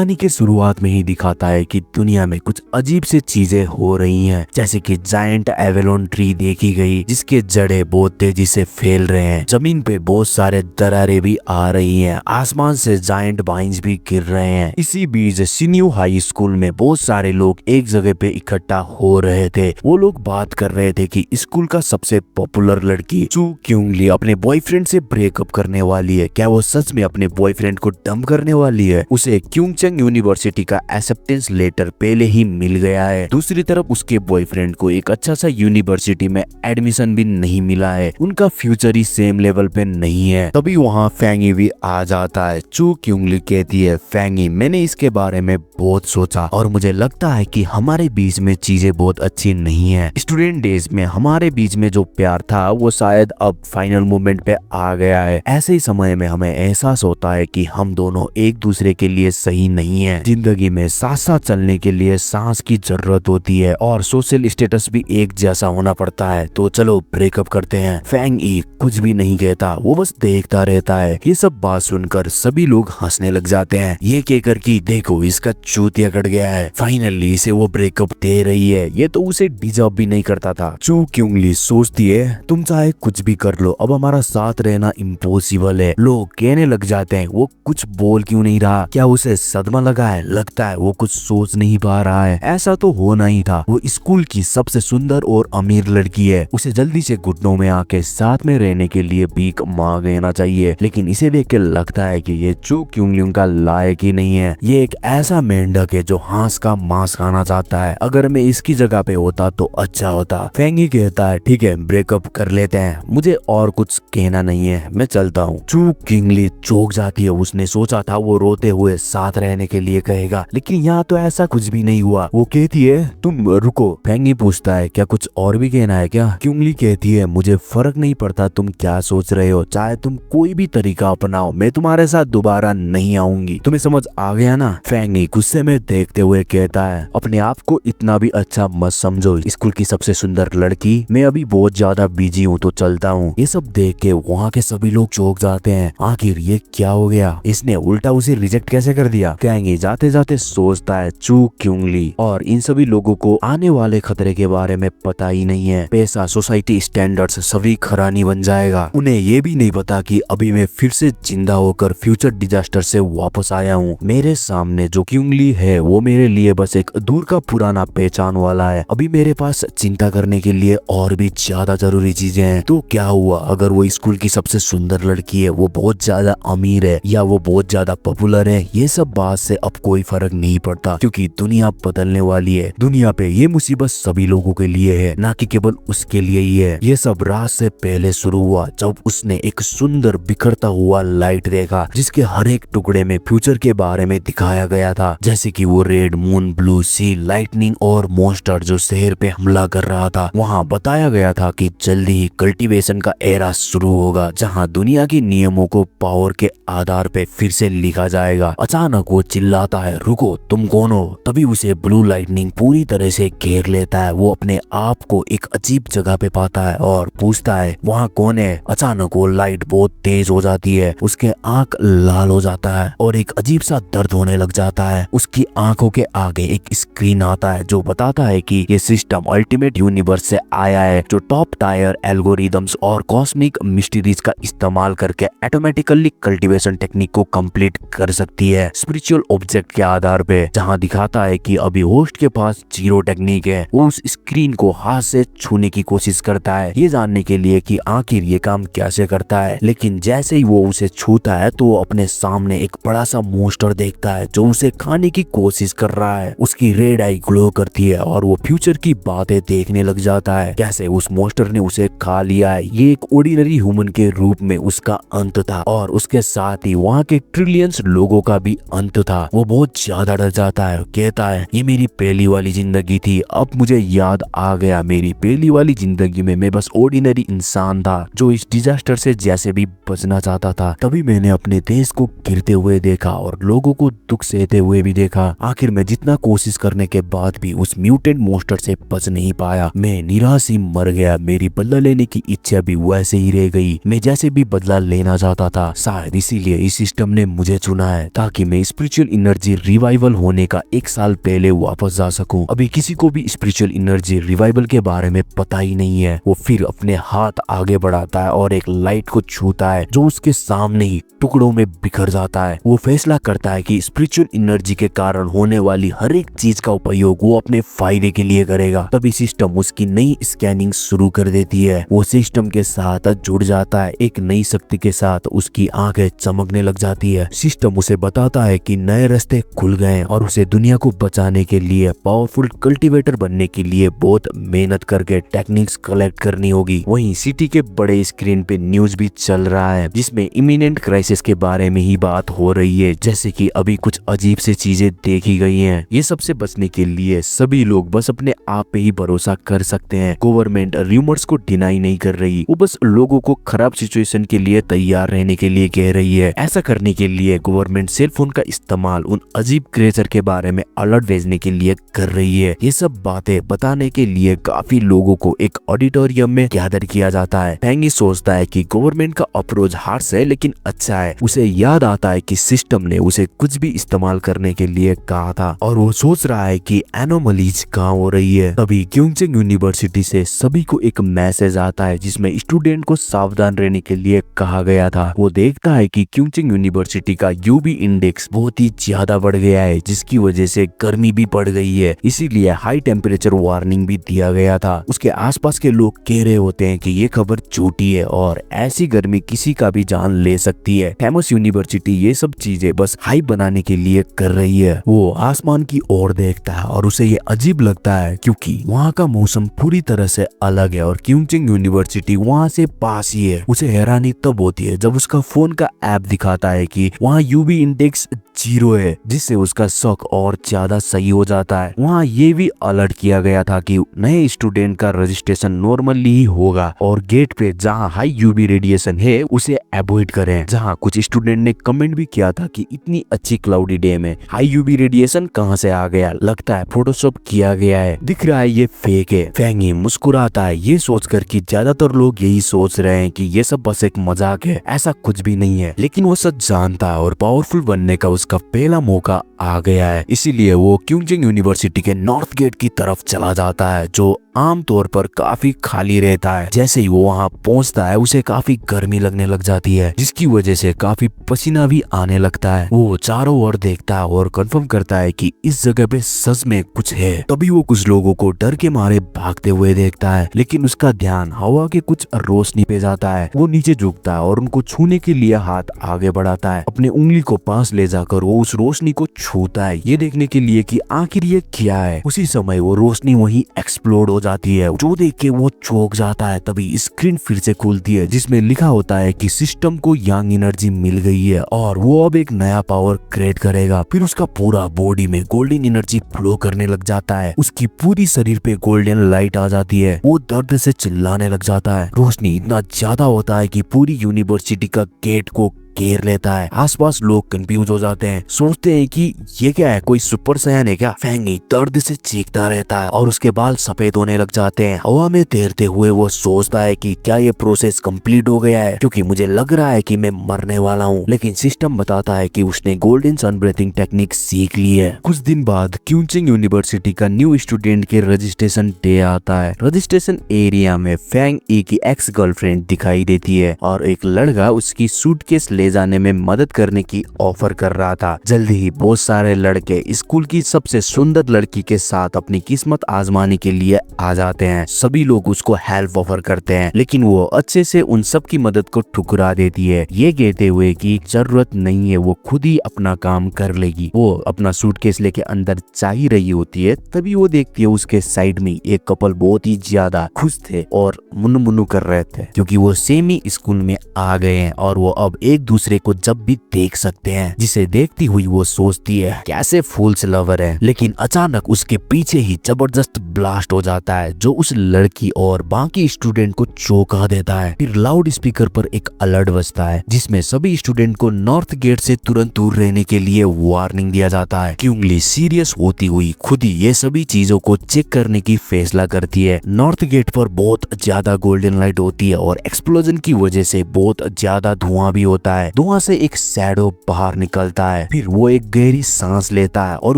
कहानी के शुरुआत में ही दिखाता है कि दुनिया में कुछ अजीब सी चीजें हो रही हैं, जैसे कि जायंट एवेलोन ट्री देखी गई जिसके जड़े बहुत तेजी से फैल रहे हैं। जमीन पे बहुत सारे दरारें भी आ रही हैं, आसमान से जायंट वाइन्स भी गिर रहे हैं। इसी बीच सिन्यू हाई स्कूल में बहुत सारे लोग एक जगह पे इकट्ठा हो रहे थे। वो लोग बात कर रहे थे कि स्कूल का सबसे पॉपुलर लड़की चू क्यूंगली अपने बॉयफ्रेंड से ब्रेकअप करने वाली है। क्या वो सच में अपने बॉयफ्रेंड को डंप करने वाली है? उसे क्यूंगचंग यूनिवर्सिटी का एक्सेप्टेंस लेटर पहले ही मिल गया है। दूसरी तरफ उसके बॉयफ्रेंड को एक अच्छा सा यूनिवर्सिटी में एडमिशन भी नहीं मिला है। उनका फ्यूचर ही सेम लेवल पे नहीं है। तभी वहाँ फैंगी भी आ जाता है। चू क्यूंगली कहती है, फैंगी मैंने इसके बारे में बहुत सोचा और मुझे लगता है कि हमारे बीच में चीजें बहुत अच्छी नहीं है। स्टूडेंट डेज में हमारे बीच में जो प्यार था वो शायद अब फाइनल मोमेंट पे आ गया है। ऐसे ही समय में हमें एहसास होता है कि हम दोनों एक दूसरे के लिए सही नहीं है। जिंदगी में साथ साथ चलने के लिए सांस की जरूरत होती है और सोशल स्टेटस भी एक जैसा होना पड़ता है। तो चलो ब्रेकअप करते हैं। फैंग ई कुछ भी नहीं कहता, वो बस देखता रहता है। ये सब बात सुनकर सभी लोग हंसने लग जाते हैं। ये कहकर कि देखो इसका चूतिया कट गया है, फाइनली इसे वो ब्रेकअप दे रही है। ये तो उसे डिजर्व भी नहीं करता था। चू क्यूंगली सोचती है तुम चाहे कुछ भी कर लो, अब हमारा साथ रहना इम्पॉसिबल है। लोग कहने लग जाते हैं वो कुछ बोल क्यों नहीं रहा, क्या उसे सदमा लगा है? लगता है वो कुछ सोच नहीं पा रहा है। ऐसा तो होना ही था, वो स्कूल की सबसे सुंदर और अमीर लड़की है। उसे जल्दी से घुटनों में आके साथ में रहने के लिए भीख मांग लेना चाहिए। लेकिन इसे देख के लगता है कि ये चू क्यूंगली का लायक ही नहीं है। ये एक ऐसा मेंढक है जो हांस का मांस खाना चाहता है। अगर मैं इसकी जगह पे होता तो अच्छा होता। फैंगी कहता है ठीक है ब्रेकअप कर लेते हैं, मुझे और कुछ कहना नहीं है, मैं चलता हूँ। चू क्यूंगली चौंक जाती है। उसने सोचा था वो रोते हुए साथ रहने के लिए कहेगा, लेकिन यहाँ तो ऐसा कुछ भी नहीं हुआ। वो कहती है तुम रुको। फैंगी पूछता है क्या कुछ और भी कहना है क्या? क्यूंगली कहती है मुझे फर्क नहीं पड़ता तुम क्या सोच रहे हो, चाहे तुम कोई भी तरीका अपनाओ, मैं तुम्हारे साथ दोबारा नहीं आऊंगी। तुम्हें समझ आ गया ना? फैंगी गुस्से में देखते हुए कहता है अपने आप को इतना भी अच्छा मत समझो स्कूल की सबसे सुंदर लड़की, मैं अभी बहुत ज्यादा बिजी हूँ तो चलता हूँ। ये सब देख के वहाँ के सभी लोग चौंक जाते हैं। आखिर ये क्या हो गया, इसने उल्टा उसे रिजेक्ट कैसे कर दिया? फैंगी जाते जाते सोचता है चू क्यूंगली और इन सभी लोगों को आने वाले खतरे के बारे में पता ही नहीं है। पैसा, सोसाइटी स्टैंडर्ड्स सभी खरानी बन जाएगा। उन्हें ये भी नहीं पता कि अभी मैं फिर से जिंदा होकर फ्यूचर डिजास्टर से वापस आया हूँ। मेरे सामने जो क्यूंगली है वो मेरे लिए बस एक दूर का पुराना पहचान वाला है। अभी मेरे पास चिंता करने के लिए और भी ज्यादा जरूरी चीजें हैं। तो क्या हुआ अगर वो स्कूल की सबसे सुंदर लड़की है, वो बहुत ज्यादा अमीर है या वो बहुत ज्यादा पॉपुलर है, ये सब बात से अब कोई फर्क नहीं पड़ता क्योंकि दुनिया बदलने वाली है। दुनिया पे ये मुसीबत सभी लोगों के लिए है, ना कि केवल उसके लिए ही है। ये सब रात से पहले शुरू हुआ जब उसने एक सुंदर बिखरता हुआ लाइट देखा जिसके हर एक टुकड़े में फ्यूचर के बारे में दिखाया गया था, जैसे कि वो रेड मून, ब्लू सी, लाइटनिंग और मॉन्स्टर जो शहर पे हमला कर रहा था। वहाँ बताया गया था कि जल्दी ही कल्टीवेशन का एरा शुरू होगा जहाँ दुनिया के नियमों को पावर के आधार पे फिर से लिखा जाएगा। अचानक वो चिल्लाता है रुको तुम कौन हो? तभी उसे ब्लू लाइटनिंग पूरी तरह से घेर लेता है। वो अपने आप को एक अजीब जगह पे पाता है और पूछता है वहाँ कौन है? अचानक वो लाइट बहुत तेज हो जाती है, उसके आंख लाल हो जाता है और एक अजीब सा दर्द होने लग जाता है। उसकी आंखों के आगे एक स्क्रीन आता है जो बताता है कि ये सिस्टम अल्टीमेट यूनिवर्स से आया है जो टॉप टायर एल्गोरिदम्स और कॉस्मिक मिस्ट्रीज का इस्तेमाल करके ऑटोमेटिकली कल्टीवेशन टेक्निक को कंप्लीट कर सकती है स्पिरिचुअल ऑब्जेक्ट के आधार पे। जहां दिखाता है कि अभी होस्ट के पास जीरो टेक्निक है। वो उस स्क्रीन को हाथ से छूने की कोशिश करता है ये जानने के लिए कि आखिर ये काम कैसे करता है, लेकिन जैसे ही वो उसे छूता है तो वो अपने सामने एक बड़ा सा मॉन्स्टर देखता है जो उसे खाने की कोशिश कर रहा है। उसकी रेड आई ग्लो करती है और वो फ्यूचर की बातें देखने लग जाता है, कैसे उस मॉन्स्टर ने उसे खा लिया है। ये एक ऑर्डिनरी ह्यूमन के रूप में उसका अंत था और उसके साथ ही वहाँ के ट्रिलियंस लोगों का भी अंत था। वो बहुत ज्यादा डर जाता है, कहता है ये मेरी पहली वाली जिंदगी थी, अब मुझे याद आ गया मेरी पहली वाली जिंदगी में मैं बस ऑर्डिनरी इंसान था जो इस डिजास्टर से जैसे भी बचना चाहता था। तभी मैंने अपने देश को गिरते हुए देखा और लोगों को दुख सहते हुए भी देखा। आखिर मैं जितना कोशिश करने के बाद भी उस म्यूटेंट मॉन्स्टर से बच नहीं पाया। मैं निराश ही मर गया। मेरी बदला लेने की इच्छा भी वैसे ही रह गई। मैं जैसे भी बदला लेना चाहता था, शायद इसीलिए इस सिस्टम ने मुझे चुना है ताकि मैं स्पिरिचुअल स्पिरिचुअल एनर्जी रिवाइवल होने का 1 साल पहले वापस जा सकूं। अभी किसी को भी स्पिरिचुअल एनर्जी रिवाइवल के बारे में पता ही नहीं है। वो फिर अपने हाथ आगे बढ़ाता है और एक लाइट को छूता है जो उसके सामने ही टुकड़ों में बिखर जाता है। वो फैसला करता है कि स्पिरिचुअल एनर्जी के कारण होने वाली हर एक चीज का उपयोग वो अपने फायदे के लिए करेगा। तभी सिस्टम उसकी नई स्कैनिंग शुरू कर देती है। वो सिस्टम के साथ जुड़ जाता है। एक नई शक्ति के साथ उसकी आंखें चमकने लग जाती है। सिस्टम उसे बताता है कि नए रास्ते खुल गए और उसे दुनिया को बचाने के लिए पावरफुल कल्टीवेटर बनने के लिए बहुत मेहनत करके टेक्निक्स कलेक्ट करनी होगी। वहीं सिटी के बड़े स्क्रीन पे न्यूज भी चल रहा है जिसमें इमिनेंट क्राइसिस के बारे में ही बात हो रही है, जैसे कि अभी कुछ अजीब से चीजें देखी गई हैं। ये सबसे बचने के लिए सभी लोग बस अपने आप पे ही भरोसा कर सकते हैं। गवर्नमेंट रूमर्स को डिनाई नहीं कर रही, वो बस लोगों को खराब सिचुएशन के लिए तैयार रहने के लिए कह रही है। ऐसा करने के लिए गवर्नमेंट सेल फोन का इस्तेमाल उन अजीब क्रिएचर के बारे में अलर्ट भेजने के लिए कर रही है। ये सब बातें बताने के लिए काफी लोगों को एक ऑडिटोरियम में गैदर किया जाता है। फेंगी सोचता है कि गवर्नमेंट का अप्रोच हार्श है लेकिन अच्छा है। उसे याद आता है कि सिस्टम ने उसे कुछ भी इस्तेमाल करने के लिए कहा था और वो सोच रहा है कि एनोमलीज कहाँ हो रही है। तभी क्योंगचिंग यूनिवर्सिटी से सभी को एक मैसेज आता है जिसमें स्टूडेंट को सावधान रहने के लिए कहा गया था। वो देखता है कि क्योंचिंग यूनिवर्सिटी का यूवी इंडेक्स बहुत ही ज्यादा बढ़ गया है जिसकी वजह से गर्मी भी बढ़ गई है, इसीलिए हाई टेम्परेचर वार्निंग भी दिया गया था। उसके आसपास के लोग कह रहे होते हैं कि ये खबर झूठी है और ऐसी गर्मी किसी का भी जान ले सकती है। फेमस यूनिवर्सिटी ये सब चीजें बस हाइप बनाने के लिए कर रही है। वो आसमान की ओर देखता है और उसे ये अजीब लगता है क्योंकि वहाँ का मौसम पूरी तरह से अलग है और क्योंचिंग यूनिवर्सिटी वहाँ से पास ही है। उसे हैरानी तब होती है जब उसका फोन का ऐप दिखाता है कि वहाँ यूवी इंडेक्स 0 है, जिससे उसका शक और ज्यादा सही हो जाता है। वहाँ ये भी अलर्ट किया गया था कि नए स्टूडेंट का रजिस्ट्रेशन नॉर्मली ही होगा और गेट पे जहाँ हाई यूवी रेडिएशन है उसे अवॉइड करें। जहाँ कुछ स्टूडेंट ने कमेंट भी किया था कि इतनी अच्छी क्लाउडी डे में हाई यूवी रेडिएशन कहाँ से आ गया, लगता है फोटोशॉप किया गया है, दिख रहा है ये फेक है। फेंगी मुस्कुराता है ये सोचकर कि ज्यादातर लोग यही सोच रहे हैं कि ये सब बस एक मजाक है, ऐसा कुछ भी नहीं है। लेकिन वो सच जानता है और पावरफुल बनने का उसका पहला मौका आ गया है। इसीलिए वो क्योंचिंग यूनिवर्सिटी के नॉर्थ गेट की तरफ चला जाता है जो आमतौर पर काफी खाली रहता है। जैसे ही वो वहाँ पहुँचता है उसे काफी गर्मी लगने लग जाती है जिसकी वजह से काफी पसीना भी आने लगता है। वो चारों ओर देखता है और कंफर्म करता है कि इस जगह पे सच में कुछ है। तभी वो कुछ लोगों को डर के मारे भागते हुए देखता है लेकिन उसका ध्यान हवा के कुछ रोशनी पे जाता है। वो नीचे झुकता है और उनको छूने के लिए हाथ आगे बढ़ाता है। अपने उंगली को पास ले जाकर वो उस रोशनी को छूता है ये देखने के लिए कि आखिर ये क्या है। उसी समय वो रोशनी वहीं एक्सप्लोड हो जाती है जो देख के वो चौंक जाता है। तभी स्क्रीन फिर से खुलती है जिसमें लिखा होता है कि सिस्टम को यांग एनर्जी मिल गई है और वो अब एक नया पावर क्रिएट करेगा। फिर उसका पूरा बॉडी में गोल्डन एनर्जी फ्लो करने लग जाता है। उसकी पूरी शरीर पे गोल्डन लाइट आ जाती है। वो दर्द से चिल्लाने लग जाता है। रोशनी इतना ज्यादा होता है कि पूरी यूनिवर्सिटी का गेट को घेर लेता है। आसपास लोग कंफ्यूज हो जाते हैं, सोचते हैं कि ये क्या है, कोई सुपर सैयन है क्या। फेंगी दर्द से चीखता रहता है और उसके बाल सफेद होने लग जाते हैं। हवा में तैरते हुए वो सोचता है कि क्या ये प्रोसेस कंप्लीट हो गया है क्योंकि मुझे लग रहा है कि मैं मरने वाला हूँ। लेकिन सिस्टम बताता है कि उसने गोल्डन सन ब्रीथिंग टेक्निक सीख ली है। कुछ दिन बाद क्योंचिंग यूनिवर्सिटी का न्यू स्टूडेंट के रजिस्ट्रेशन डे आता है। रजिस्ट्रेशन एरिया में फेंग ई की एक्स गर्लफ्रेंड दिखाई देती है और एक लड़का उसकी सूटकेस ले जाने में मदद करने की ऑफर कर रहा था। जल्दी ही बहुत सारे लड़के स्कूल की सबसे सुंदर लड़की के साथ अपनी किस्मत आजमाने के लिए आ जाते हैं। सभी लोग उसको हेल्प ऑफर करते हैं लेकिन वो अच्छे से उन सब की मदद को ठुकरा देती है ये कहते हुए कि जरूरत नहीं है, वो खुद ही अपना काम कर लेगी। वो अपना सूटकेस लेके अंदर जा ही रही होती है तभी वो देखती है उसके साइड में एक कपल बहुत ही ज्यादा खुश थे और मुन्नू कर रहे थे क्योंकि वो सेम ही स्कूल में आ गए हैं और वो अब एक दूसरे को जब भी देख सकते हैं। जिसे देखती हुई वो सोचती है कैसे फूल्स लवर है, लेकिन अचानक उसके पीछे ही जबरदस्त ब्लास्ट हो जाता है जो उस लड़की और बाकी स्टूडेंट को चौंका देता है। फिर लाउड स्पीकर पर एक अलर्ट बजता है जिसमें सभी स्टूडेंट को नॉर्थ गेट से तुरंत दूर रहने के लिए वार्निंग दिया जाता है। क्योंकि सीरियस होती हुई खुद ही ये सभी चीजों को चेक करने की फैसला करती है। नॉर्थ गेट पर बहुत ज्यादा गोल्डन लाइट होती है और एक्सप्लोजन की वजह से बहुत ज्यादा धुआं भी होता है। है। धुआं से एक शैडो बाहर निकलता है, फिर वो एक गहरी सांस लेता है और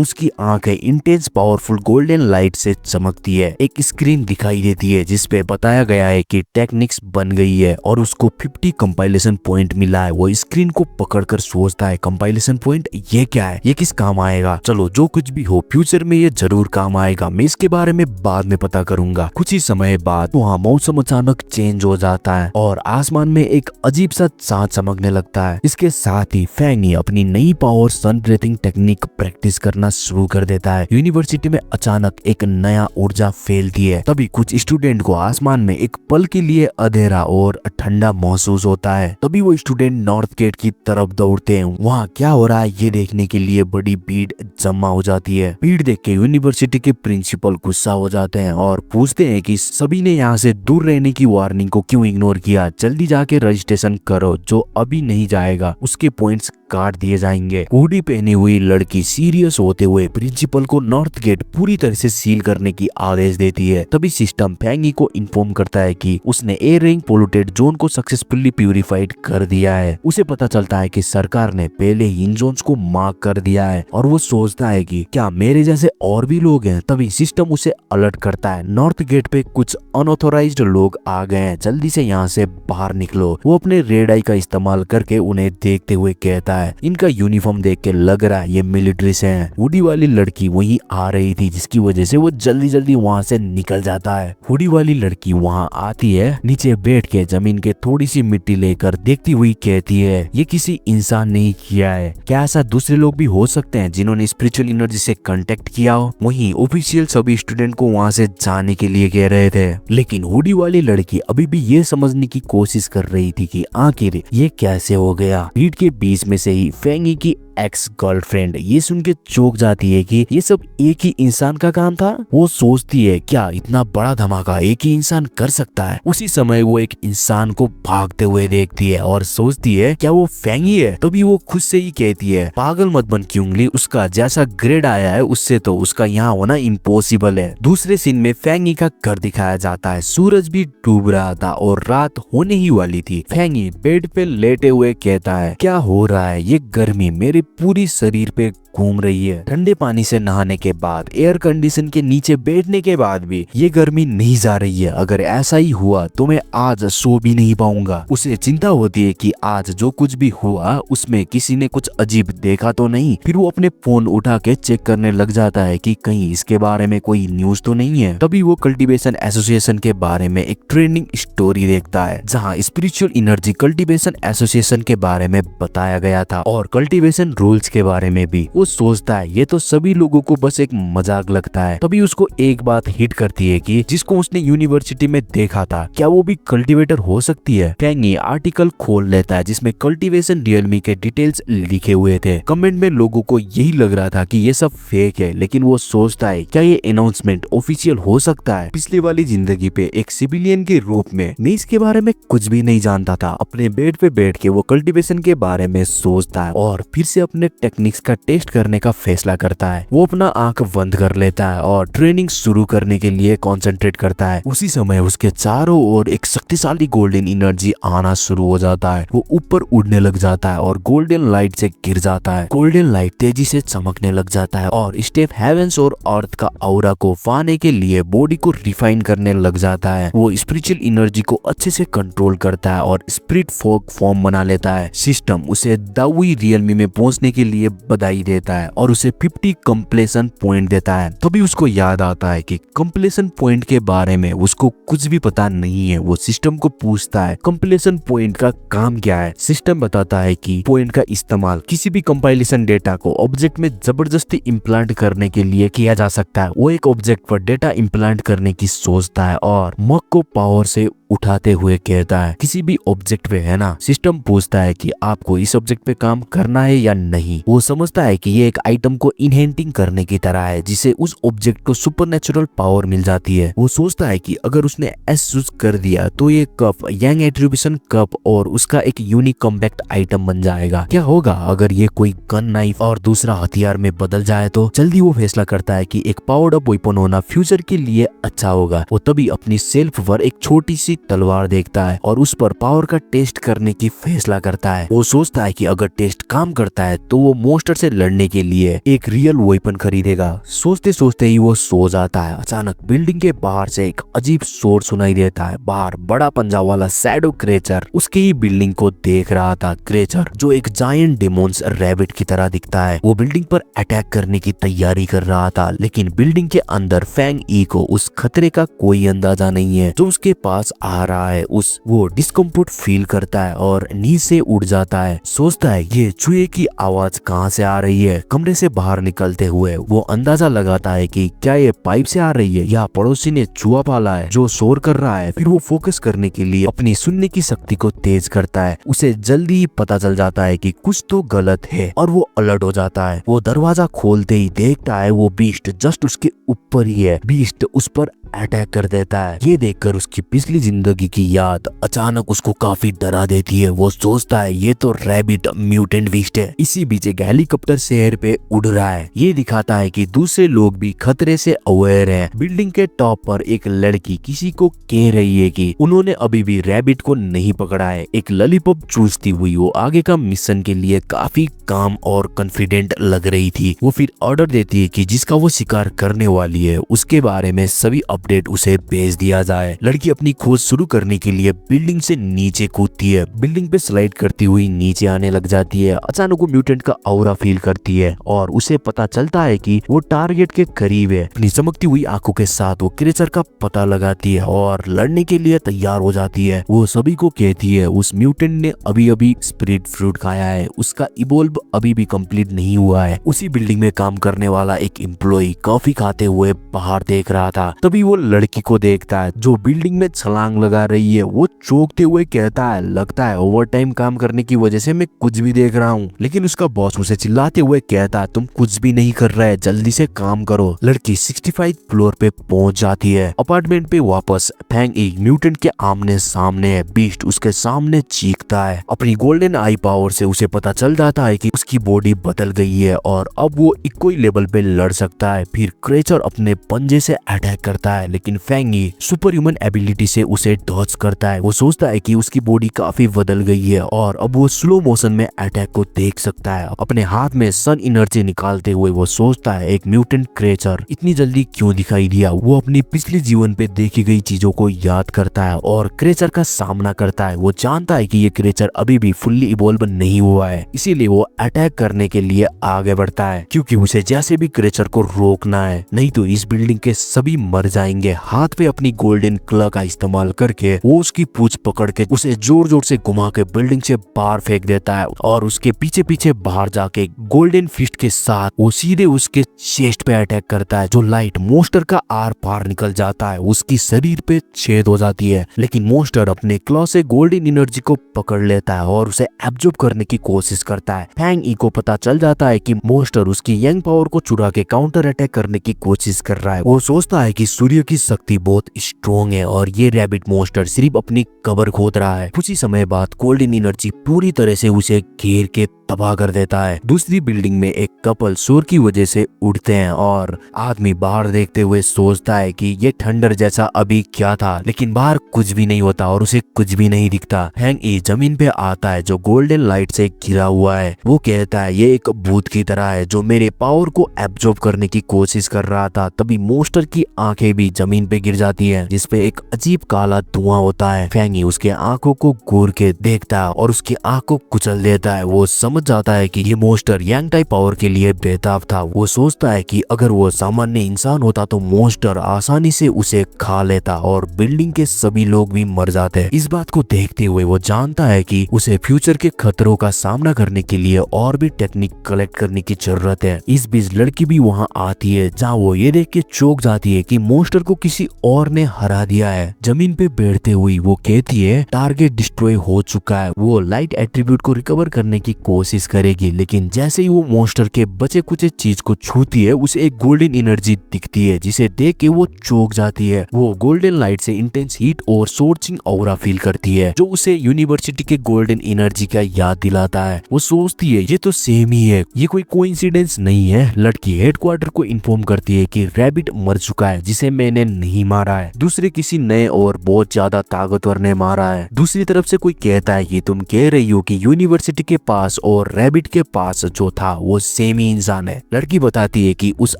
उसकी आंखें इंटेंस पावरफुल गोल्डन लाइट से चमकती है। एक स्क्रीन दिखाई देती है जिसपे बताया गया है कि टेक्निक्स बन गई है और उसको 50 कंपाइलेशन पॉइंट मिला है। वो स्क्रीन को पकड़कर सोचता है, कंपाइलेशन पॉइंट ये क्या है, ये किस काम आएगा। चलो जो कुछ भी हो, फ्यूचर में ये जरूर काम आएगा, मैं इसके बारे में बाद में पता करूंगा। कुछ ही समय बाद वहाँ मौसम अचानक चेंज हो जाता है और आसमान में एक अजीब सा चांद चमकने लगता है। इसके साथ ही फैंगी अपनी नई पावर सन ब्रीथिंग टेक्निक प्रैक्टिस करना शुरू कर देता है। यूनिवर्सिटी में अचानक एक नया ऊर्जा फैलती है। तभी कुछ स्टूडेंट को आसमान में एक पल के लिए अंधेरा और ठंडा महसूस होता है। तभी वो स्टूडेंट नॉर्थ गेट की तरफ दौड़ते हैं। वहाँ क्या हो रहा है ये देखने के लिए बड़ी भीड़ जमा हो जाती है। भीड़ देख के यूनिवर्सिटी के प्रिंसिपल गुस्सा हो जाते हैं और पूछते हैं कि सभी ने यहाँ से दूर रहने की वार्निंग को क्यों इग्नोर किया। जल्दी जाके रजिस्ट्रेशन करो, जो अभी नहीं जाएगा उसके पॉइंट्स काट दिए जाएंगे। हुडी पहनी हुई लड़की सीरियस होते हुए प्रिंसिपल को नॉर्थ गेट पूरी तरह से सील करने की आदेश देती है। तभी सिस्टम फैंगी को इन्फॉर्म करता है कि उसने एयर रिंग पोल्यूटेड जोन को सक्सेसफुली प्यूरिफाइड कर दिया है। उसे पता चलता है कि सरकार ने पहले ही इन जोन्स को मार्क कर दिया है और वो सोचता है कि क्या मेरे जैसे और भी लोग हैं। तभी सिस्टम उसे अलर्ट करता है, नॉर्थ गेट पे कुछ अनऑथोराइज्ड लोग आ गए हैं, जल्दी से यहाँ से बाहर निकलो। वो अपने रेड आई का इस्तेमाल करके उन्हें देखते हुए कहता है, इनका यूनिफॉर्म देख के लग रहा है ये मिलिट्री से हैं। हुडी वाली लड़की वहीं आ रही थी जिसकी वजह से वो जल्दी जल्दी वहाँ से निकल जाता है। हुडी वाली लड़की वहाँ आती है, नीचे बैठ के जमीन के थोड़ी सी मिट्टी लेकर देखती हुई कहती है, ये किसी इंसान ने किया है। क्या ऐसा दूसरे लोग भी हो सकते हैं जिन्होंने स्पिरिचुअल एनर्जी से कांटेक्ट किया हो। वहीं ऑफिशियल सभी स्टूडेंट को वहाँ से जाने के लिए कह रहे थे, लेकिन हुडी वाली लड़की अभी भी ये समझने की कोशिश कर रही थी कि आखिर ये कैसे हो गया। भीड़ के बीच में से ही फैंगी की एक्स गर्लफ्रेंड ये सुन के चौंक जाती है कि ये सब एक ही इंसान का काम था। वो सोचती है क्या इतना बड़ा धमाका एक ही इंसान कर सकता है। उसी समय वो एक इंसान को भागते हुए देखती है और सोचती है क्या वो फैंगी है। तभी वो खुद से ही कहती है, पागल मत बन क्यूंगली, उसका जैसा ग्रेड आया है उससे तो उसका यहाँ होना इम्पॉसिबल है। दूसरे सीन में फैंगी का घर दिखाया जाता है। सूरज भी डूब रहा था और रात होने ही वाली थी। फैंगी बेड पे लेटे हुए कहता है, क्या हो रहा है, ये गर्मी मेरे पूरी शरीर पे घूम रही है। ठंडे पानी से नहाने के बाद, एयर कंडीशन के नीचे बैठने के बाद भी ये गर्मी नहीं जा रही है। अगर ऐसा ही हुआ तो मैं आज सो भी नहीं पाऊंगा। उसे चिंता होती है कि आज जो कुछ भी हुआ उसमें किसी ने कुछ अजीब देखा तो नहीं। फिर वो अपने फोन उठा के चेक करने लग जाता है कि कहीं इसके बारे में कोई न्यूज तो नहीं है। तभी वो कल्टीवेशन एसोसिएशन के बारे में एक ट्रेंडिंग स्टोरी देखता है जहाँ स्पिरिचुअल एनर्जी कल्टीवेशन एसोसिएशन के बारे में बताया गया था और कल्टीवेशन रूल्स के बारे में भी। वो सोचता है ये तो सभी लोगों को बस एक मजाक लगता है। तभी उसको एक बात हिट करती है कि जिसको उसने यूनिवर्सिटी में देखा था क्या वो भी कल्टीवेटर हो सकती है। फैंगी आर्टिकल खोल लेता है जिसमें कल्टीवेशन रियलमी के डिटेल्स लिखे हुए थे। कमेंट में लोगों को यही लग रहा था कि ये सब फेक है, लेकिन वो सोचता है क्या ये अनाउंसमेंट ऑफिशियल हो सकता है। पिछली वाली जिंदगी पे एक सिविलियन के रूप में मैं इसके बारे में कुछ भी नहीं जानता था। अपने बेड पे बैठ के वो कल्टीवेशन के बारे में सोचता है और फिर से अपने टेक्निक्स का टेस्ट करने का फैसला करता है। वो अपना आंख बंद कर लेता है और ट्रेनिंग शुरू करने के लिए कंसंट्रेट करता है। उसी समय उसके चारों ओर एक शक्तिशाली गोल्डन एनर्जी आना शुरू हो जाता है। वो ऊपर उड़ने लग जाता है और गोल्डन लाइट से गिर जाता है। गोल्डन लाइट तेजी से चमकने लग जाता है और स्टेफ हेवेंस और अर्थ का ऑरा को पाने के लिए बॉडी को रिफाइन करने लग जाता है। वो स्पिरिचुअल एनर्जी को अच्छे से कंट्रोल करता है और स्पिरिट फोक फॉर्म बना लेता है। सिस्टम उसे दावी रियलमी में पहुंचने के लिए बधाई देता है और उसे 50 कंप्लीशन पॉइंट देता है। तभी उसको याद आता है कि कंप्लीशन पॉइंट के बारे में उसको कुछ भी पता नहीं है। वो सिस्टम को पूछता है कंप्लीशन पॉइंट का काम क्या है। सिस्टम बताता है कि पॉइंट का इस्तेमाल किसी भी कंपाइलेशन डेटा को ऑब्जेक्ट में जबरदस्ती इम्प्लांट करने के लिए किया जा सकता है। वो एक ऑब्जेक्ट पर डेटा इम्प्लांट करने की सोचता है और मग को पावर से उठाते हुए कहता है किसी भी ऑब्जेक्ट पे, है ना। सिस्टम पूछता है कि आपको इस ऑब्जेक्ट पे काम करना है या नहीं। वो समझता है कि ये एक आइटम को इनहेंटिंग करने की तरह है जिसे उस ऑब्जेक्ट को सुपरनेचुरल पावर मिल जाती है। वो सोचता है कि अगर उसने एस यूज कर दिया तो ये कप यंग एट्रीब्यूशन कप और उसका एक यूनिक कॉम्पैक्ट आइटम बन जाएगा। क्या होगा अगर ये कोई गन, नाइफ और दूसरा हथियार में बदल जाए तो। जल्दी वो फैसला करता है कि एक पावर्ड अप वेपन होना फ्यूचर के लिए अच्छा होगा। वो तभी अपनी सेल्फ पर एक छोटी सी तलवार देखता है और उस पर पावर का टेस्ट करने की फैसला करता है। वो सोचता है कि अगर टेस्ट काम करता है तो वो मॉन्स्टर से लड़ने के लिए एक रियल वेपन खरीदेगा। सोचते सोचते ही वो सो जाता है। अचानक बिल्डिंग के बाहर से एक अजीब शोर सुनाई देता है। बाहर बड़ा पंजा वाला शैडो क्रेचर उसकी ही बिल्डिंग को देख रहा था। क्रेचर जो एक जायंट डेमोन्स रैबिट की तरह दिखता है, वो बिल्डिंग पर अटैक करने की तैयारी कर रहा था, लेकिन बिल्डिंग के अंदर फैंग ई को उस खतरे का कोई अंदाजा नहीं है जो उसके पास आ रहा है। वो डिस्कम्फर्ट फील करता है और नींद से उठ जाता है। सोचता है ये चूहे की आवाज कहाँ से आ रही है। कमरे से बाहर निकलते हुए वो अंदाजा लगाता है कि क्या ये पाइप से आ रही है या पड़ोसी ने चूहा पाला है जो शोर कर रहा है। फिर वो फोकस करने के लिए अपनी सुनने की शक्ति को तेज करता है। उसे जल्दी ही पता चल जाता है कि कुछ तो गलत है और वो अलर्ट हो जाता है। वो दरवाजा खोलते ही देखता है वो बीस्ट जस्ट उसके ऊपर ही है। बीस्ट उस पर अटैक कर देता है। ये देखकर उसकी पिछली जिंदगी की याद अचानक उसको काफी डरा देती है। वो सोचता है ये तो रैबिट म्यूटेंट बीस्ट है। इसी बीच एक हेलीकॉप्टर शहर पे उड़ रहा है। ये दिखाता है कि दूसरे लोग भी खतरे से अवेयर हैं। बिल्डिंग के टॉप पर एक लड़की किसी को कह रही है कि उन्होंने अभी भी रैबिट को नहीं पकड़ा है। एक लॉलीपॉप चूसती हुई वो आगे का मिशन के लिए काफी काम और कॉन्फिडेंट लग रही थी। वो फिर ऑर्डर देती है कि जिसका वो शिकार करने वाली है उसके बारे में सभी अपडेट उसे भेज दिया जाए। लड़की अपनी खोज शुरू करने के लिए बिल्डिंग से नीचे कूदती है। बिल्डिंग पे स्लाइड करती हुई नीचे आने लग जाती है। अचानक वो म्यूटेंट का ऑरा फील करती है और उसे पता चलता है कि वो टारगेट के करीब है। अपनी चमकती हुई आंखों के साथ वो क्रेचर का पता लगाती है और लड़ने के लिए तैयार हो जाती है। वो सभी को कहती है उस म्यूटेंट ने अभी अभी स्पिरिट फ्रूट खाया है, उसका इवोल्व अभी भी कंप्लीट नहीं हुआ है। उसी बिल्डिंग में काम करने वाला एक एम्प्लॉय कॉफी खाते हुए बाहर देख रहा था। तभी वो लड़की को देखता है जो बिल्डिंग में छलांग लगा रही है। वो चौंकते हुए कहता है लगता है ओवर टाइम काम करने की वजह से मैं कुछ भी देख रहा हूँ। लेकिन उसका बॉस उसे चिल्लाते हुए कहता है तुम कुछ भी नहीं कर रहे, जल्दी से काम करो। लड़की 65 फ्लोर पे पहुंच जाती है। अपार्टमेंट पे वापस फैंग ई म्यूटेंट के आमने सामने है। बीस्ट उसके सामने चीखता है। अपनी गोल्डन आई पावर से उसे पता चल जाता है कि उसकी बॉडी बदल गई है और अब वो इक्वल लेवल पे लड़ सकता है। फिर क्रेचर अपने पंजे से अटैक करता है, लेकिन फैंग ई सुपर ह्यूमन एबिलिटी से उसे डॉज करता है। वो सोचता है कि उसकी बॉडी काफी बदल गई है और अब वो स्लो मोशन में अटैक को देख सकता है। अपने हाथ में सन एनर्जी निकालते हुए वो सोचता है एक म्यूटेंट क्रेचर इतनी जल्दी क्यों दिखाई दिया। वो अपनी पिछले जीवन पे देखी गई चीजों को याद करता है और क्रेचर का सामना करता है। वो जानता है कि ये क्रेचर अभी भी फुल्ली इवॉल्व नहीं हुआ है, इसीलिए वो अटैक करने के लिए आगे बढ़ता है क्योंकि उसे जैसे भी क्रेचर को रोकना है, नहीं तो इस बिल्डिंग के सभी मर जाएंगे। हाथ पे अपनी गोल्डन क्लॉ का इस्तेमाल करके वो उसकी पूंछ पकड़ के उसे जोर जोर से घुमा के बिल्डिंग से बाहर फेंक देता है और उसके पीछे पीछे बाहर जाके गोल्डन फिस्ट के साथ वो सीधे उसके चेस्ट पे अटैक करता है। जो लाइट मोस्टर का आर पार निकल जाता है, उसकी शरीर पे छेद हो जाती है, लेकिन मोस्टर अपने क्लॉ से गोल्डन एनर्जी को पकड़ लेता है और उसे एब्जॉर्ब करने की कोशिश करता है। फैंग ई को पता चल जाता है कि मोस्टर उसकी यंग पावर को चुरा के काउंटर अटैक करने की कोशिश कर रहा है। वो सोचता है कि सूर्य की शक्ति बहुत स्ट्रॉन्ग है और ये रैबिट मोस्टर सिर्फ अपनी कबर खोद रहा है। कुछ ही समय बाद गोल्डन एनर्जी पूरी तरह से उसे घेर के तबाह कर देता है। दूसरी बिल्डिंग में एक कपल शोर की वजह से उठते हैं और आदमी बाहर देखते हुए सोचता है कि ये थंडर जैसा अभी क्या था, लेकिन बाहर कुछ भी नहीं होता और उसे कुछ भी नहीं दिखता। फैंग ई जमीन पे आता है जो गोल्डन लाइट से घिरा हुआ है। वो कहता है ये एक भूत की तरह है जो मेरे पावर को एब्जॉर्ब करने की कोशिश कर रहा था। तभी मोस्टर की आंखें भी जमीन पे गिर जाती है जिसपे एक अजीब काला धुआं होता है। फैंग ई उसके आंखों को घूर के देखता है और उसकी आंख को कुचल देता है। वो समझ जाता है कि ये मोस्टर यांग टाइप पावर के लिए बेताब था। वो सोचता है कि अगर वो सामान्य इंसान होता तो मोस्टर आसानी से उसे खा लेता और बिल्डिंग के सभी लोग भी मर जाते। इस बात को देखते हुए वो जानता है कि उसे फ्यूचर के खतरों का सामना करने के लिए और भी टेक्निक कलेक्ट करने की जरूरत है। इस बीच लड़की भी वहां आती है जहाँ वो ये देख के चौंक जाती है कि मोस्टर को किसी और ने हरा दिया है। जमीन पे बैठते हुई वो कहती है टारगेट डिस्ट्रॉय हो चुका है। वो लाइट एट्रीब्यूट को रिकवर करने की कोशिश करेगी, लेकिन जैसे ही वो मोस्टर के बचे कुचे चीज को छूती है उसे एक गोल्डन एनर्जी दिखती है जिसे देख के वो चौंक जाती है। वो गोल्डन लाइट से इंटेंस हीट और सोर्चिंग ऑरा फील करती है जो उसे यूनिवर्सिटी के गोल्डन एनर्जी का याद दिलाता है। वो सोचती है ये तो सेम ही है, ये कोई कोइंसिडेंस नहीं है। लड़की हेडक्वार्टर को इन्फॉर्म करती है कि रैबिट मर चुका है जिसे मैंने नहीं मारा है। दूसरे किसी नए और बहुत ज्यादा ताकतवर ने मारा है। दूसरी तरफ से कोई कहता है कि तुम कह रही हो कि यूनिवर्सिटी के पास और रैबिट के पास जो था वो सेम ही इंसान है। लड़की बताती है कि उस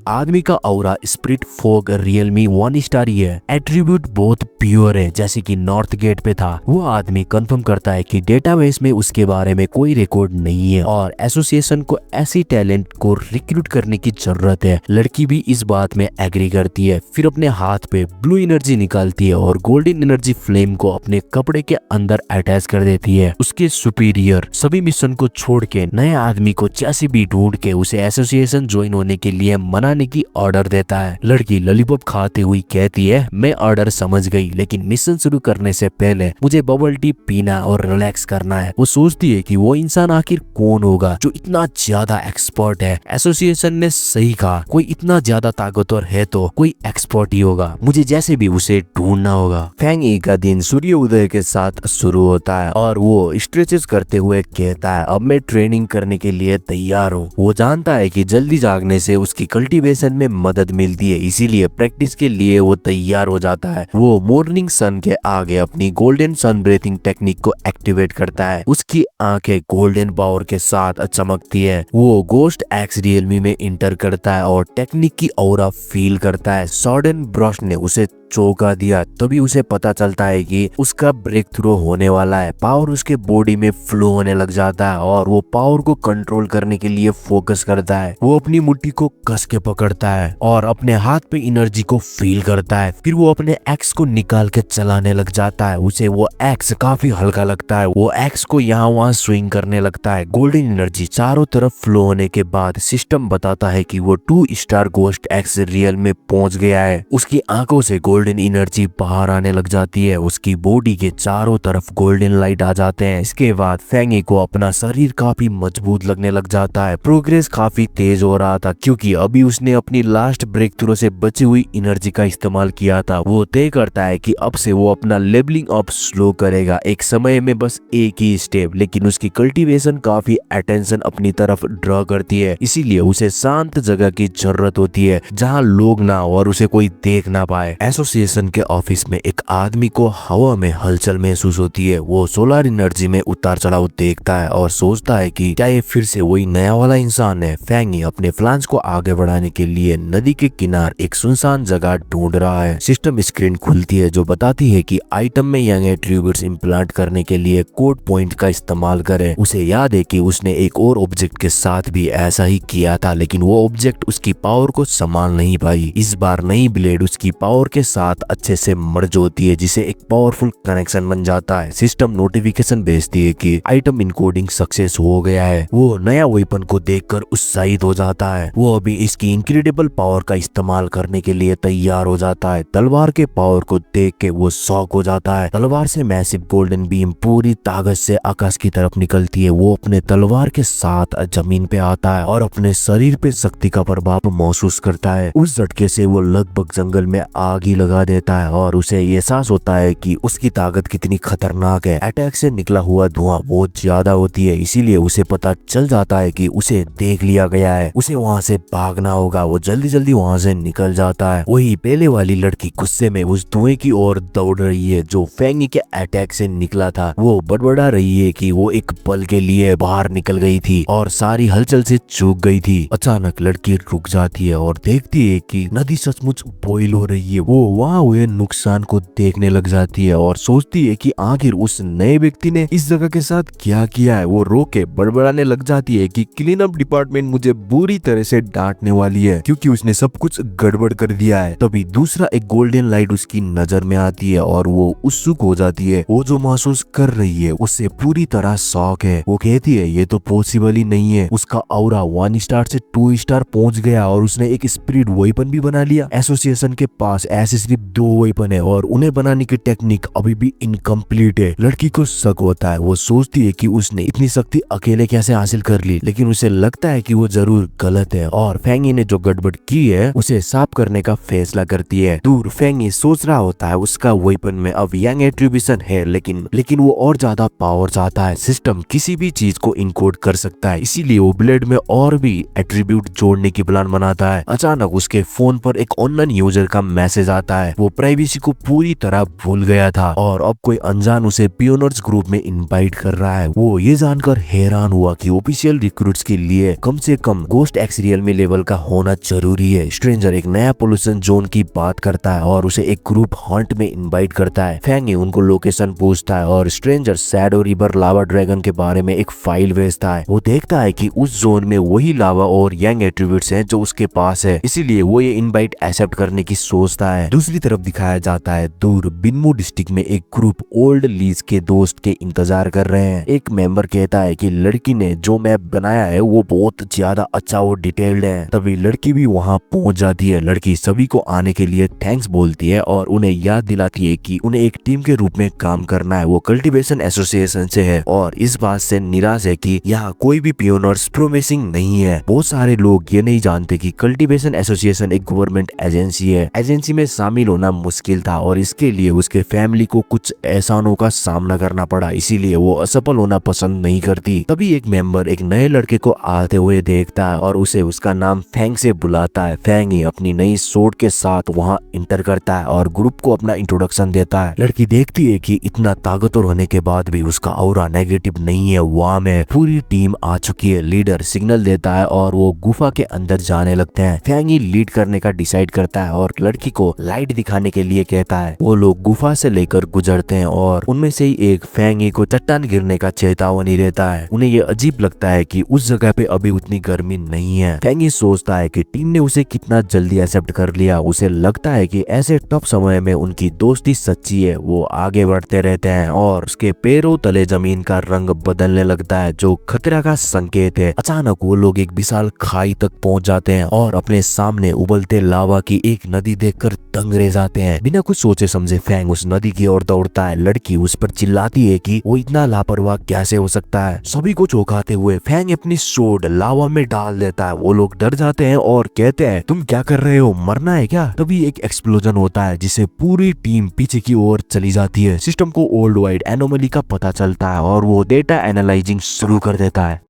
आदमी का aura spirit fog Realme 1 star ही है। एट्रीब्यूट बहुत प्योर है जैसे कि नॉर्थ गेट पे था। वो आदमी कंफर्म करता है कि डेटाबेस में उसके बारे में कोई रिकॉर्ड नहीं है और एसोसिएशन को ऐसी टैलेंट को रिक्रूट करने की जरूरत है। लड़की भी इस बात में एग्री करती है। फिर अपने हाथ पे ब्लू एनर्जी निकालती है और गोल्डन एनर्जी फ्लेम को अपने कपड़े के अंदर अटैच कर देती है। उसके सुपीरियर सभी मिशन को छोड़ के नए आदमी को जैसे भी ढूंढ के उसे एसोसिएशन ज्वाइन होने के लिए मनाने की ऑर्डर देता है। लड़की लॉलीपॉप खाते हुई कहती है मैं ऑर्डर समझ गई, लेकिन मिशन शुरू करने से पहले मुझे बबल टी पीना और रिलैक्स करना है। वो सोचती है कि वो इंसान आखिर कौन होगा जो इतना ज्यादा एक्सपर्ट है। एसोसिएशन ने सही कहा, कोई इतना ज्यादा ताकतवर है तो कोई एक्सपर्ट ही होगा। मुझे जैसे भी उसे ढूंढना होगा। फैंग ई का दिन सूर्य उदय के साथ शुरू होता है और वो स्ट्रेचेस करते हुए कहता है अब मैं ट्रेनिंग करने के लिए तैयार हूँ। वो जानता है कि जल्दी जागने से उसकी कल्टीवेशन में मदद मिलती है, इसीलिए प्रैक्टिस के लिए वो तैयार हो जाता है। वो मॉर्निंग सन के आगे अपनी गोल्डन सन ब्रीथिंग टेक्निक को एक्टिवेट करता है। उसकी आंखें गोल्डन पावर के साथ चमकती है। वो गोस्ट एक्स रियलमी में इंटर करता है और टेक्निक की ऑरा फील करता है। सॉर्डन ब्रश ने उसे चौंका दिया। तभी उसे पता चलता है कि उसका ब्रेक थ्रू होने वाला है। पावर उसके बॉडी में फ्लो होने लग जाता है और वो पावर को कंट्रोल करने के लिए फोकस करता है। वो अपनी मुट्ठी को कस के पकड़ता है और अपने हाथ पे एनर्जी को फील करता है। फिर वो अपने एक्स को निकाल के चलाने लग जाता है। उसे वो एक्स काफी हल्का लगता है। वो एक्स को यहाँ वहाँ स्विंग करने लगता है। गोल्डन एनर्जी चारों तरफ फ्लो होने के बाद सिस्टम बताता है कि वो 2 स्टार गोस्ट एक्स रियल में पहुंच गया है। उसकी आंखों से गोल्डन एनर्जी बाहर आने लग जाती है। उसकी बॉडी के चारों तरफ गोल्डन लाइट आ जाते हैं। इसके बाद फैंगी को अपना शरीर काफी मजबूत लगने लग जाता है। प्रोग्रेस काफी तेज हो रहा था क्योंकि अभी उसने अपनी लास्ट ब्रेक थ्रू से बची हुई एनर्जी का इस्तेमाल किया था। वो तय करता है कि अब से वो अपना लेवलिंग अप स्लो करेगा, एक समय में बस एक ही स्टेप। लेकिन उसकी कल्टीवेशन काफी अटेंशन अपनी तरफ ड्रॉ करती है, इसीलिए उसे शांत जगह की जरूरत होती है जहाँ लोग ना हो और उसे कोई देख ना पाए। एसोसिएशन के ऑफिस में एक आदमी को हवा में हलचल महसूस होती है। वो सोलर एनर्जी में उतार चढ़ाव देखता है और सोचता है कि क्या ये फिर से वही नया वाला इंसान है। फैंगी अपने प्लान्स को आगे बढ़ाने के लिए नदी के किनारे एक सुनसान जगह ढूंढ रहा है। सिस्टम स्क्रीन खुलती है जो बताती है कि आइटम में यंग एट्रीब्यूट्स इम्प्लांट करने के लिए कोड पॉइंट का इस्तेमाल करें। उसे याद है कि उसने एक और ऑब्जेक्ट के साथ भी ऐसा ही किया था, लेकिन वो ऑब्जेक्ट उसकी पावर को संभाल नहीं पाई। इस बार नई ब्लेड उसकी पावर के साथ अच्छे से मर्ज होती है, जिसे एक पावरफुल कनेक्शन बन जाता है। सिस्टम नोटिफिकेशन भेजती है कि आइटम इनकोडिंग सक्सेस हो गया है। वो नया वेपन को देखकर उत्साहित हो जाता है। वो अभी इसकी इनक्रेडिबल पावर का इस्तेमाल करने के लिए तैयार हो जाता है। तलवार के पावर को देख के वो शॉक हो जाता है। तलवार से मैसिव गोल्डन बीम पूरी ताकत से आकाश की तरफ निकलती है। वो अपने तलवार के साथ जमीन पे आता है और अपने शरीर पे शक्ति का प्रभाव महसूस करता है। उस झटके से वो लगभग जंगल में आग ही लगा देता है और उसे एहसास होता है कि उसकी ताकत कितनी खतरनाक है। अटैक से निकला हुआ धुआं बहुत ज्यादा होती है, इसीलिए उसे पता चल जाता है कि उसे देख लिया गया है। उसे वहाँ से भागना होगा। वो जल्दी जल्दी वहाँ से निकल जाता है। वही पहले वाली लड़की गुस्से में उस धुएं की ओर दौड़ रही है जो फैंगी के अटैक से निकला था। वो बड़बड़ा रही है कि वो एक पल के लिए बाहर निकल गई थी और सारी हलचल से चूक गई थी। अचानक लड़की रुक जाती है और देखती है कि नदी सचमुच बॉइल हो रही है। वो वहाँ हुए नुकसान को देखने लग जाती है और सोचती है कि आखिर उस नए व्यक्ति ने इस जगह के साथ क्या किया है। वो रो के बड़बड़ाने लग जाती है कि क्लीन अप डिपार्टमेंट मुझे बुरी तरह से डांटने वाली है क्योंकि उसने सब कुछ गड़बड़ कर दिया है। तभी दूसरा एक गोल्डन लाइट उसकी नजर में आती है और वो उत्सुक हो जाती है। वो जो महसूस कर रही है उससे पूरी तरह शॉक है। वो कहती है ये तो पॉसिबल ही नहीं है। उसका ऑरा 1 स्टार से 2 स्टार पहुंच गया और उसने एक स्पिरिट वेपन भी बना लिया। एसोसिएशन के पास ऐसे सिर्फ 2 वेपन है और उन्हें बनाने की टेक्निक अभी भी इनकम्प्लीट है। लड़की को शक होता है। वो सोचती है कि उसने इतनी शक्ति अकेले कैसे हासिल कर ली, लेकिन उसे लगता है कि वो जरूर गलत है और फैंगी ने जो गड़बड़ की है उसे साफ करने का फैसला करती है। दूर फैंगी सोच रहा होता है उसका वेपन में अब यंग एट्रीब्यूशन है, लेकिन वो और ज्यादा पावर चाहता है। सिस्टम किसी भी चीज को इनकोड कर सकता है, इसीलिए वो ब्लेड में और भी एट्रीब्यूट जोड़ने की प्लान बनाता है। अचानक उसके फोन पर एक ऑनलाइन यूजर का मैसेज आता जाता है। वो प्राइवेसी को पूरी तरह भूल गया था और अब कोई अनजान उसे पियोनर्स ग्रुप में इनवाइट कर रहा है। वो ये जानकर हैरान हुआ कि ऑफिशियल रिक्रूट्स के लिए कम से कम गोस्ट एक्स रियलमी लेवल का होना जरूरी है। स्ट्रेंजर एक नया पोल्यूशन जोन की बात करता है और उसे एक ग्रुप हंट में इनवाइट करता है। फैंगी उनको लोकेशन पूछता है और स्ट्रेंजर शैडो रिवर लावा ड्रैगन के बारे में एक फाइल भेजता है। वो देखता है कि उस जोन में वही लावा और यंग एट्रीब्यूट्स हैं जो उसके पास है, इसीलिए वो ये इनवाइट एक्सेप्ट करने की सोचता है। दूसरी तरफ दिखाया जाता है दूर बिन्मू डिस्ट्रिक्ट में एक ग्रुप ओल्ड लीज के दोस्त के इंतजार कर रहे हैं। एक मेंबर कहता है कि लड़की ने जो मैप बनाया है वो बहुत ज्यादा अच्छा और डिटेल्ड है। तभी लड़की भी वहां पहुंच जाती है। लड़की सभी को आने के लिए थैंक्स बोलती है और उन्हें याद दिलाती है कि उन्हें एक टीम के रूप में काम करना है। वो कल्टीवेशन एसोसिएशन से है और इस बात से निराश है कि यहाँ कोई भी पियोनर्स प्रोमिसिंग नहीं है। बहुत सारे लोग ये नहीं जानते कि कल्टीवेशन एसोसिएशन एक गवर्नमेंट एजेंसी है। एजेंसी में शामिल होना मुश्किल था और इसके लिए उसके फैमिली को कुछ एहसानों का सामना करना पड़ा, इसीलिए वो असफल होना पसंद नहीं करती। तभी एक मेंबर एक नए लड़के को आते हुए देखता है और उसे उसका नाम फैंग से बुलाता है। फैंग ही अपनी नई सोड के साथ वहां इंटर करता है और ग्रुप को अपना इंट्रोडक्शन देता है। लड़की देखती है कि इतना ताकतवर होने के बाद भी उसका ऑरा नेगेटिव नहीं है। वहां में पूरी टीम आ चुकी है। लीडर सिग्नल देता है और वो गुफा के अंदर जाने लगते हैं। फैंग ही लीड करने का डिसाइड करता है और लड़की को लाइट दिखाने के लिए कहता है। वो लोग गुफा से लेकर गुजरते हैं और उनमें से ही एक फैंगी को चट्टान गिरने का चेतावनी देता है। उन्हें ये अजीब लगता है कि उस जगह पे अभी उतनी गर्मी नहीं है। फैंगी सोचता है कि टीम ने उसे कितना जल्दी एक्सेप्ट कर लिया। उसे लगता है कि ऐसे टफ समय में उनकी दोस्ती सच्ची है। वो आगे बढ़ते रहते हैं और उसके पैरों तले जमीन का रंग बदलने लगता है जो खतरा का संकेत है। अचानक वो लोग एक विशाल खाई तक पहुंच जाते हैं और अपने सामने उबलते लावा की एक नदी देखकर दंग रह जाते हैं। बिना कुछ सोचे समझे फैंग उस नदी की ओर दौड़ता है। लड़की उस पर चिल्लाती है कि वो इतना लापरवाह कैसे हो सकता है। सभी को चौंकाते हुए फैंग अपनी सोड लावा में डाल देता है। वो लोग डर जाते हैं और कहते हैं तुम क्या कर रहे हो, मरना है क्या? तभी एक एक्सप्लोजन होता है जिसे पूरी टीम पीछे की ओर चली जाती है। सिस्टम को ओल्ड वाइड एनोमली का पता चलता है और वो डेटा एनालाइजिंग शुरू कर देता है।